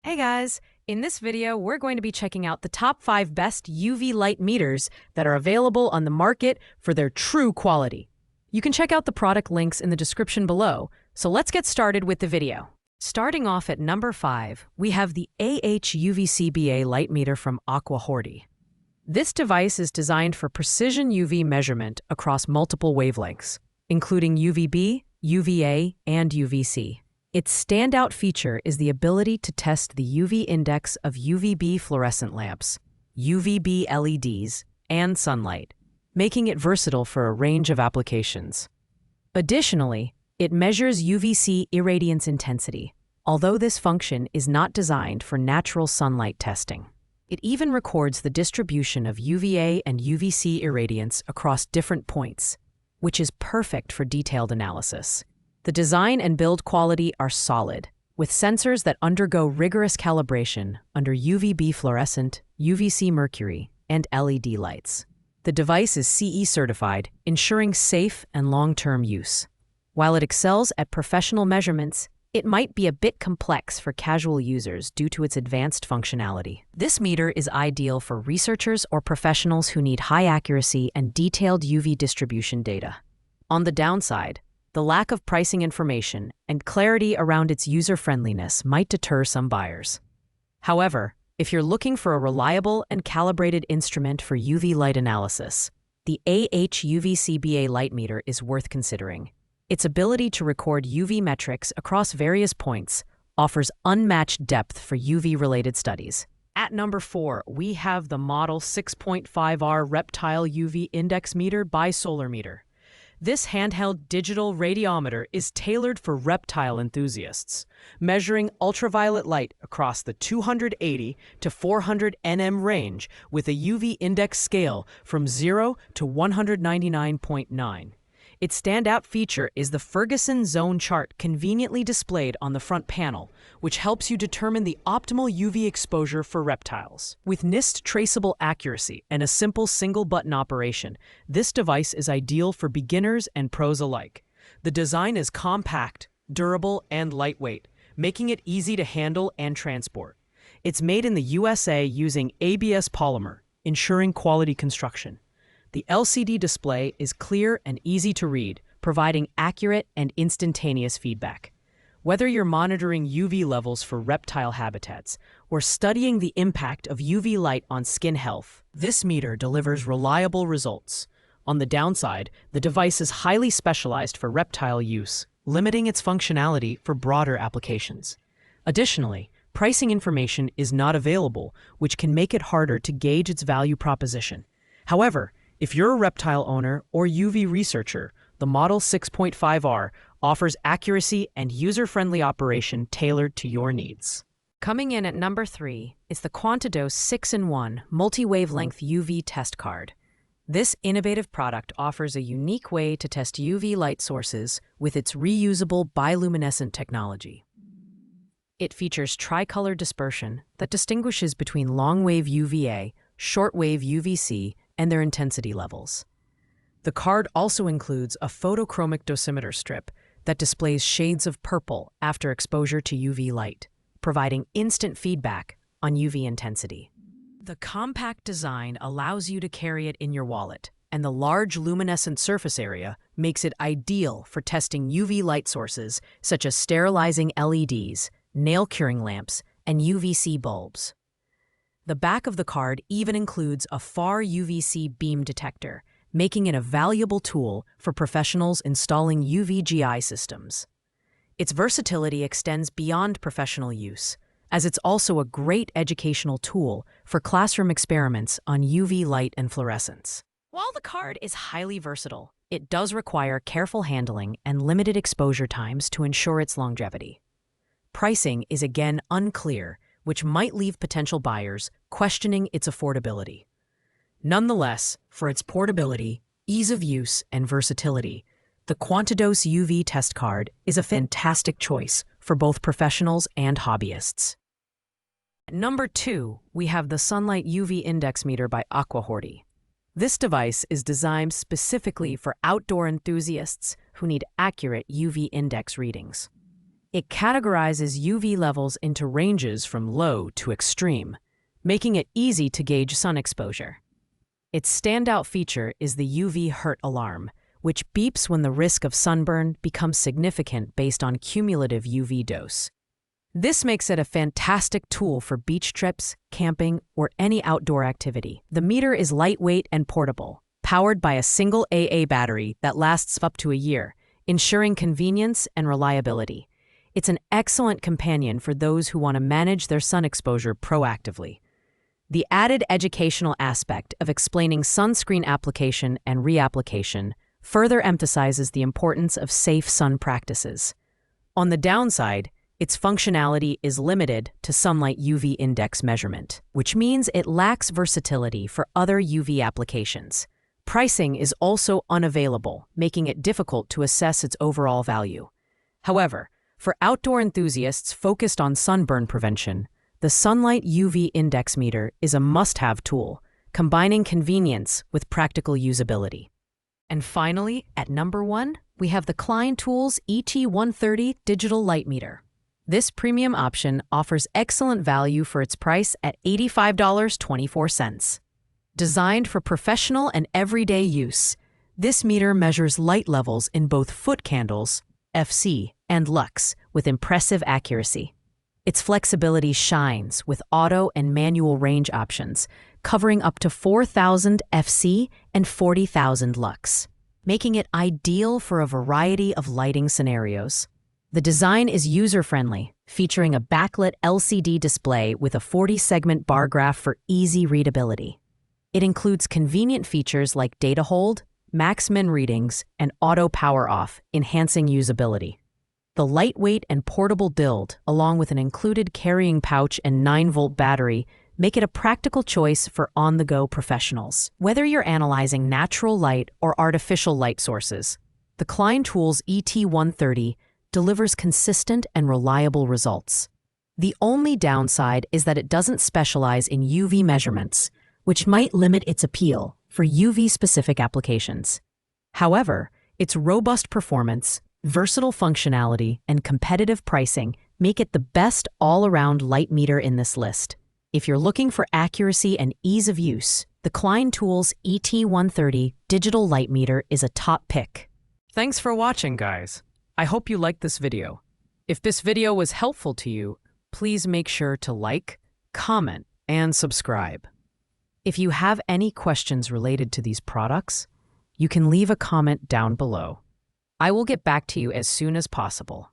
Hey guys, in this video, we're going to be checking out the top 5 best UV light meters that are available on the market for their true quality. You can check out the product links in the description below, so let's get started with the video. Starting off at number 5, we have the UVCBA light meter from Aquahorty. This device is designed for precision UV measurement across multiple wavelengths, including UVB, UVA, and UVC. Its standout feature is the ability to test the UV index of UVB fluorescent lamps, UVB LEDs, and sunlight, making it versatile for a range of applications. Additionally, it measures UVC irradiance intensity, although this function is not designed for natural sunlight testing. It even records the distribution of UVA and UVC irradiance across different points, which is perfect for detailed analysis. The design and build quality are solid, with sensors that undergo rigorous calibration under UVB fluorescent, UVC mercury, and LED lights. The device is CE certified, ensuring safe and long-term use. While it excels at professional measurements, it might be a bit complex for casual users due to its advanced functionality. This meter is ideal for researchers or professionals who need high accuracy and detailed UV distribution data. On the downside, the lack of pricing information and clarity around its user-friendliness might deter some buyers. However, if you're looking for a reliable and calibrated instrument for UV light analysis, the UVCBA light meter is worth considering. Its ability to record UV metrics across various points offers unmatched depth for UV-related studies. At number 4, we have the Model 6.5R Reptile UV Index Meter by Solarmeter. This handheld digital radiometer is tailored for reptile enthusiasts, measuring ultraviolet light across the 280 to 400 nm range with a UV index scale from 0 to 199.9. Its standout feature is the Ferguson zone chart conveniently displayed on the front panel, which helps you determine the optimal UV exposure for reptiles. With NIST traceable accuracy and a simple single-button operation, this device is ideal for beginners and pros alike. The design is compact, durable, and lightweight, making it easy to handle and transport. It's made in the USA using ABS polymer, ensuring quality construction. The LCD display is clear and easy to read, providing accurate and instantaneous feedback. Whether you're monitoring UV levels for reptile habitats or studying the impact of UV light on skin health, this meter delivers reliable results. On the downside, the device is highly specialized for reptile use, limiting its functionality for broader applications. Additionally, pricing information is not available, which can make it harder to gauge its value proposition. However, if you're a reptile owner or UV researcher, the Model 6.5R offers accuracy and user-friendly operation tailored to your needs. Coming in at number 3 is the Quantidose 6-in-1 Multi-Wavelength UV Test Card. This innovative product offers a unique way to test UV light sources with its reusable bioluminescent technology. It features tricolor dispersion that distinguishes between long-wave UVA, short-wave UVC, and their intensity levels. The card also includes a photochromic dosimeter strip that displays shades of purple after exposure to UV light, providing instant feedback on UV intensity. The compact design allows you to carry it in your wallet, and the large luminescent surface area makes it ideal for testing UV light sources such as sterilizing LEDs, nail curing lamps, and UVC bulbs. The back of the card even includes a far UVC beam detector, making it a valuable tool for professionals installing UVGI systems. Its versatility extends beyond professional use, as it's also a great educational tool for classroom experiments on UV light and fluorescence. While the card is highly versatile, it does require careful handling and limited exposure times to ensure its longevity. Pricing is again unclear, which might leave potential buyers questioning its affordability. Nonetheless, for its portability, ease of use, and versatility, the Quantidose UV Test Card is a fantastic choice for both professionals and hobbyists. At number 2, we have the Sunlight UV Index Meter by Aquahorty. This device is designed specifically for outdoor enthusiasts who need accurate UV index readings. It categorizes UV levels into ranges from low to extreme, making it easy to gauge sun exposure. Its standout feature is the UV hurt alarm, which beeps when the risk of sunburn becomes significant based on cumulative UV dose. This makes it a fantastic tool for beach trips, camping, or any outdoor activity. The meter is lightweight and portable, powered by a single AA battery that lasts up to a year, ensuring convenience and reliability. It's an excellent companion for those who want to manage their sun exposure proactively. The added educational aspect of explaining sunscreen application and reapplication further emphasizes the importance of safe sun practices. On the downside, its functionality is limited to sunlight UV index measurement, which means it lacks versatility for other UV applications. Pricing is also unavailable, making it difficult to assess its overall value. However, for outdoor enthusiasts focused on sunburn prevention, the Sunlight UV Index Meter is a must-have tool, combining convenience with practical usability. And finally, at number 1, we have the Klein Tools ET130 Digital Light Meter. This premium option offers excellent value for its price at $85.24. Designed for professional and everyday use, this meter measures light levels in both foot candles, FC, and lux with impressive accuracy. Its flexibility shines with auto and manual range options, covering up to 4,000 FC and 40,000 lux, making it ideal for a variety of lighting scenarios. The design is user-friendly, featuring a backlit LCD display with a 40-segment bar graph for easy readability. It includes convenient features like data hold, max-min readings, and auto power-off, enhancing usability. The lightweight and portable build, along with an included carrying pouch and 9-volt battery, make it a practical choice for on-the-go professionals. Whether you're analyzing natural light or artificial light sources, the Klein Tools ET130 delivers consistent and reliable results. The only downside is that it doesn't specialize in UV measurements, which might limit its appeal for UV-specific applications. However, its robust performance, versatile functionality, and competitive pricing make it the best all-around light meter in this list. If you're looking for accuracy and ease of use, the Klein Tools ET130 Digital Light Meter is a top pick. Thanks for watching, guys. I hope you liked this video. If this video was helpful to you, please make sure to like, comment, and subscribe. If you have any questions related to these products, you can leave a comment down below. I will get back to you as soon as possible.